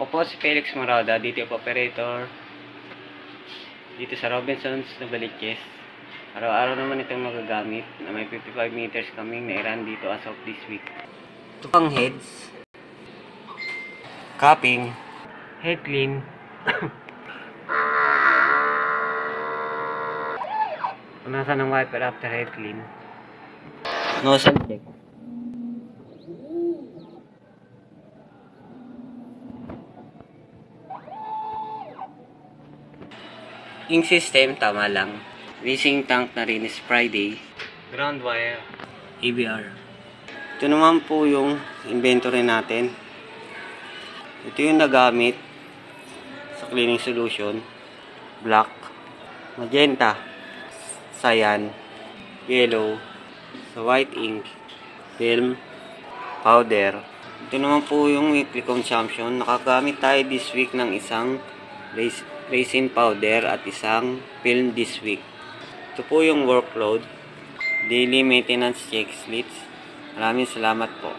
Opo, si Felix Morada, DTO operator dito sa Robinsons na Baliches. Araw-araw naman itong magagamit na may 55 meters kaming na-run dito as of this week. Ito pang heads, capping, head clean, punasan ng wiper after head clean, nozzle check. Ink system, tama lang. Racing tank na rin is Friday. Ground wire, ABR. Ito naman po yung inventory natin. Ito yung nagamit sa cleaning solution. Black, magenta, cyan, yellow, sa white ink, film, powder. Ito naman po yung weekly consumption. Nakagamit tayo this week ng isang resin powder at isang film this week. Ito po yung workload, daily maintenance checklist. Maraming salamat po.